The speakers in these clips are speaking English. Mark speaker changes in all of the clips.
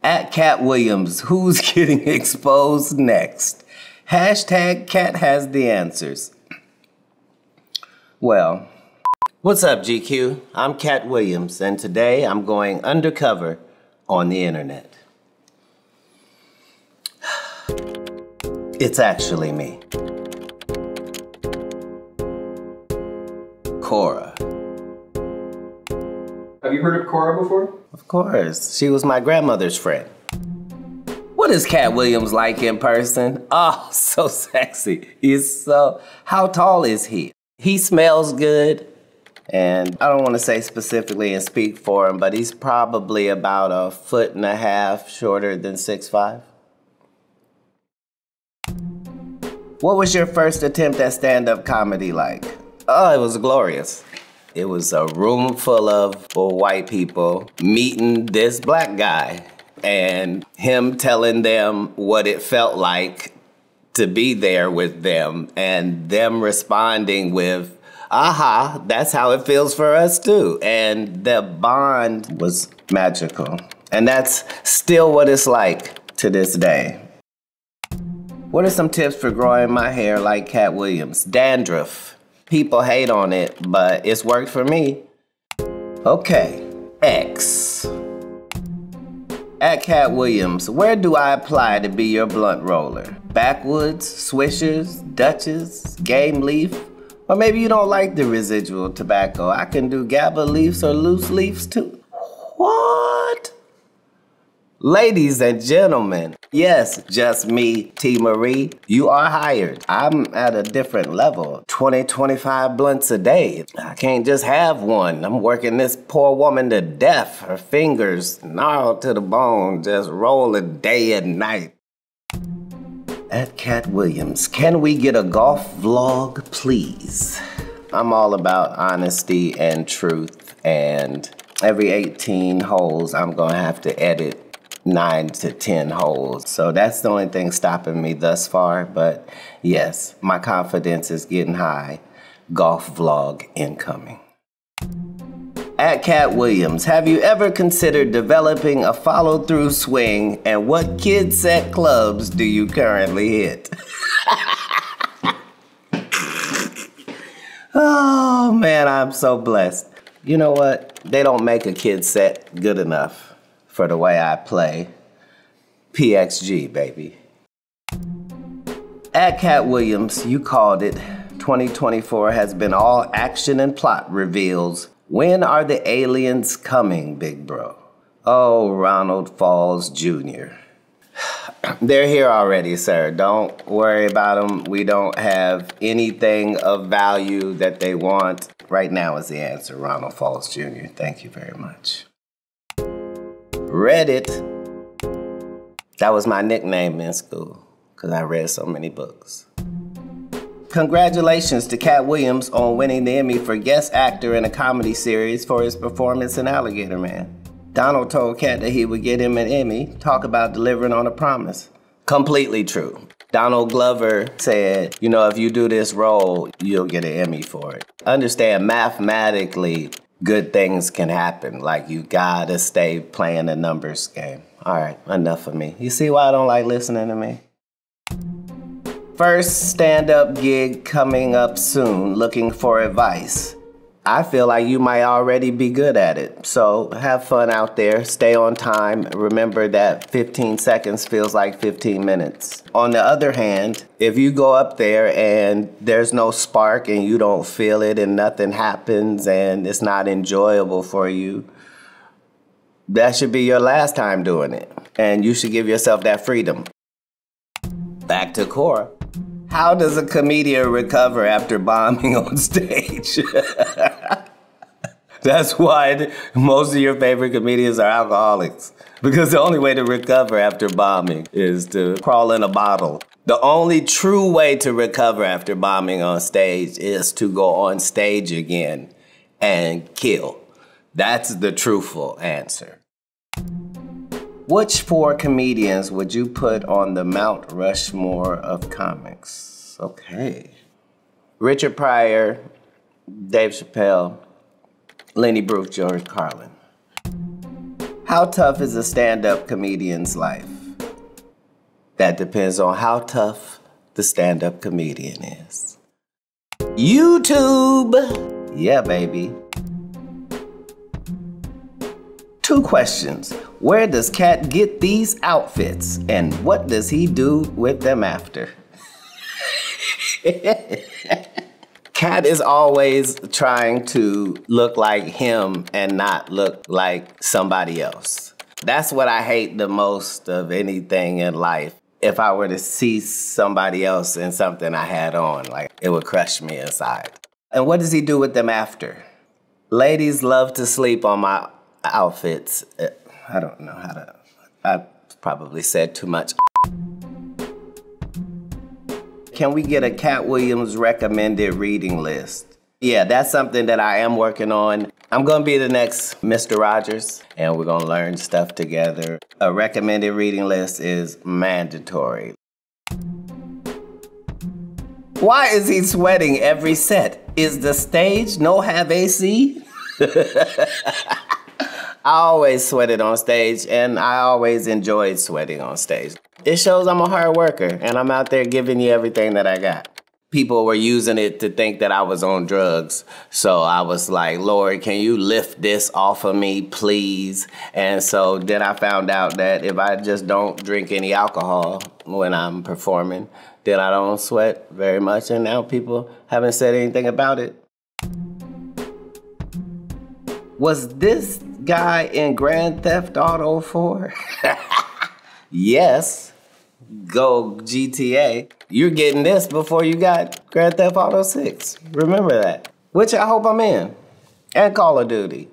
Speaker 1: At Katt Williams, who's getting exposed next? Hashtag Katt has the answers. Well, what's up, GQ? I'm Katt Williams, and today I'm going undercover on the internet. It's actually me. Quora.
Speaker 2: Have you heard of Quora before?
Speaker 1: Of course. She was my grandmother's friend. What is Katt Williams like in person? Oh, so sexy. How tall is he? He smells good. And I don't want to say specifically and speak for him, but he's probably about 1.5 feet shorter than 6'5". What was your first attempt at stand-up comedy like? Oh, it was glorious. It was a room full of white people meeting this black guy and him telling them what it felt like to be there with them and them responding with, aha, that's how it feels for us too. And the bond was magical. And that's still what it's like to this day. What are some tips for growing my hair like Katt Williams? Dandruff. People hate on it, but it's worked for me. Okay, X. At Katt Williams, where do I apply to be your blunt roller? Backwoods, Swishers, Dutchess, Game Leaf? Or maybe you don't like the residual tobacco. I can do GABA leaves or loose leaves too. What? Ladies and gentlemen, yes, just me, T. Marie, you are hired. I'm at a different level. 20-25 blunts a day. I can't just have one. I'm working this poor woman to death. Her fingers gnarled to the bone, just rolling day and night. At Katt Williams, can we get a golf vlog, please? I'm all about honesty and truth, and every 18 holes, I'm gonna have to edit 9 to 10 holes. So that's the only thing stopping me thus far. But yes, my confidence is getting high. Golf vlog incoming. At Katt Williams, have you ever considered developing a follow-through swing, and what kid set clubs do you currently hit? Oh man, I'm so blessed. You know what? They don't make a kid set good enough for the way I play. PXG, baby. At Katt Williams, you called it. 2024 has been all action and plot reveals. When are the aliens coming, big bro? Oh, Ronald Falls Jr. They're here already, sir. Don't worry about them. We don't have anything of value that they want. Right now is the answer, Ronald Falls Jr. Thank you very much. Reddit. That was my nickname in school because I read so many books. Congratulations to Katt Williams on winning the Emmy for Guest Actor in a Comedy Series for his performance in Alligator Man. Donald told Katt that he would get him an Emmy. Talk about delivering on a promise. Completely true. Donald Glover said, you know, if you do this role, you'll get an Emmy for it. Understand, mathematically, good things can happen. Like, you gotta stay playing the numbers game. All right, enough of me. You see why I don't like listening to me? First stand-up gig coming up soon, looking for advice. I feel like you might already be good at it. So have fun out there, stay on time. Remember that 15 seconds feels like 15 minutes. On the other hand, if you go up there and there's no spark and you don't feel it and nothing happens and it's not enjoyable for you, that should be your last time doing it. And you should give yourself that freedom. Back to Quora. How does a comedian recover after bombing on stage? That's why most of your favorite comedians are alcoholics. Because the only way to recover after bombing is to crawl in a bottle. The only true way to recover after bombing on stage is to go on stage again and kill. That's the truthful answer. Which 4 comedians would you put on the Mount Rushmore of comics? Okay. Richard Pryor, Dave Chappelle, Lenny Bruce, George Carlin. How tough is a stand-up comedian's life? That depends on how tough the stand-up comedian is. YouTube! Yeah, baby. 2 questions. Where does Katt get these outfits? And what does he do with them after? Katt is always trying to look like him and not look like somebody else. That's what I hate the most of anything in life. If I were to see somebody else in something I had on, like, it would crush me inside. And what does he do with them after? Ladies love to sleep on my outfits. I don't know how to, I probably said too much. Can we get a Katt Williams recommended reading list? Yeah, that's something that I am working on. I'm gonna be the next Mr. Rogers, and we're gonna learn stuff together. A recommended reading list is mandatory. Why is he sweating every set? Is the stage no have AC? I always sweated on stage, and I always enjoyed sweating on stage. It shows I'm a hard worker, and I'm out there giving you everything that I got. People were using it to think that I was on drugs, so I was like, Lord, can you lift this off of me, please? And so then I found out that if I just don't drink any alcohol when I'm performing, then I don't sweat very much, and now people haven't said anything about it. Was this guy in Grand Theft Auto 4? Yes. Go GTA. You're getting this before you got Grand Theft Auto 6. Remember that. Which I hope I'm in. And Call of Duty.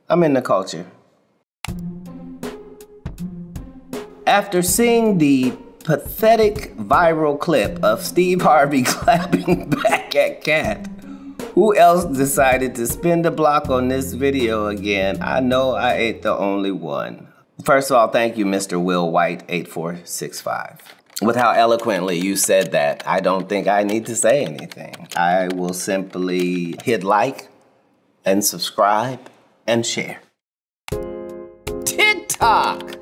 Speaker 1: I'm in the culture. After seeing the pathetic viral clip of Steve Harvey clapping back at Katt, who else decided to spin the block on this video again? I know I ain't the only one. First of all, thank you, Mr. Will White 8465. With how eloquently you said that, I don't think I need to say anything. I will simply hit like and subscribe and share. TikTok!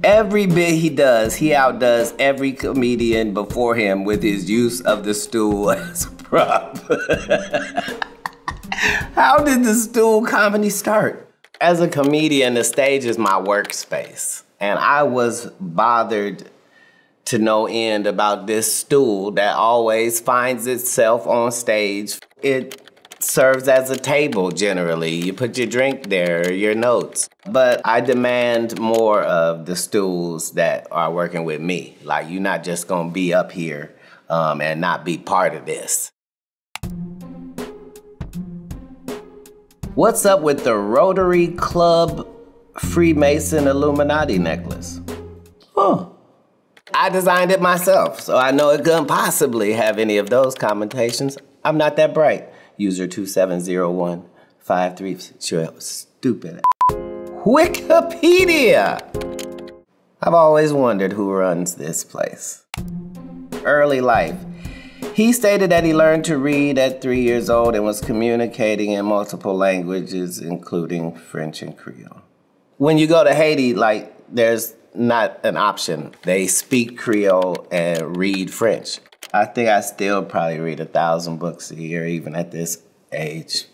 Speaker 1: Every bit he does, he outdoes every comedian before him with his use of the stool as a prop. How did the stool comedy start? As a comedian, the stage is my workspace. And I was bothered to no end about this stool that always finds itself on stage. It serves as a table, generally. You put your drink there, your notes. But I demand more of the stools that are working with me. Like, you're not just gonna be up here and not be part of this. What's up with the Rotary Club Freemason Illuminati necklace? Huh. I designed it myself, so I know it couldn't possibly have any of those connotations. I'm not that bright. User 270153. Stupid. Wikipedia! I've always wondered who runs this place. Early life. He stated that he learned to read at 3 years old and was communicating in multiple languages, including French and Creole. When you go to Haiti, like, there's not an option. They speak Creole and read French. I think I still probably read 1,000 books a year, even at this age.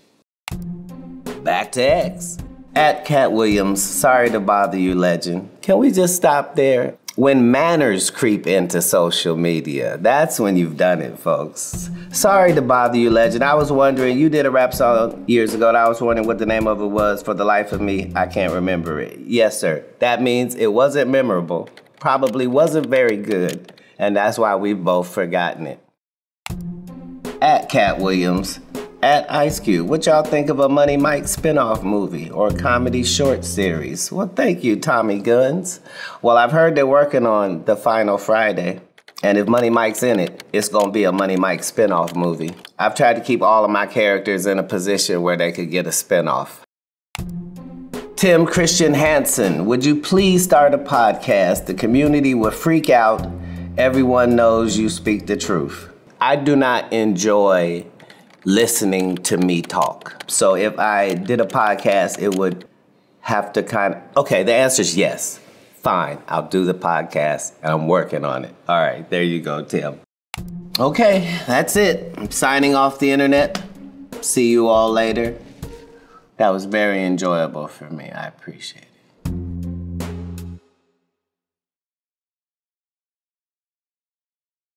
Speaker 1: Back to X. At Katt Williams, sorry to bother you, legend. Can we just stop there? When manners creep into social media, that's when you've done it, folks. Sorry to bother you, legend. I was wondering, you did a rap song years ago, and I was wondering what the name of it was. For the life of me, I can't remember it. Yes, sir. That means it wasn't memorable, probably wasn't very good, and that's why we've both forgotten it. At Katt Williams, at Ice Cube, what y'all think of a Money Mike spinoff movie or comedy short series? Well, thank you, Tommy Guns. Well, I've heard they're working on The Final Friday, and if Money Mike's in it, it's gonna be a Money Mike spinoff movie. I've tried to keep all of my characters in a position where they could get a spinoff. Tim Christian Hansen, would you please start a podcast? The community will freak out. Everyone knows you speak the truth. I do not enjoy listening to me talk. So if I did a podcast, it would have to okay, the answer is yes. Fine, I'll do the podcast, and I'm working on it. All right, there you go, Tim. Okay, that's it. I'm signing off the internet. See you all later. That was very enjoyable for me. I appreciate it.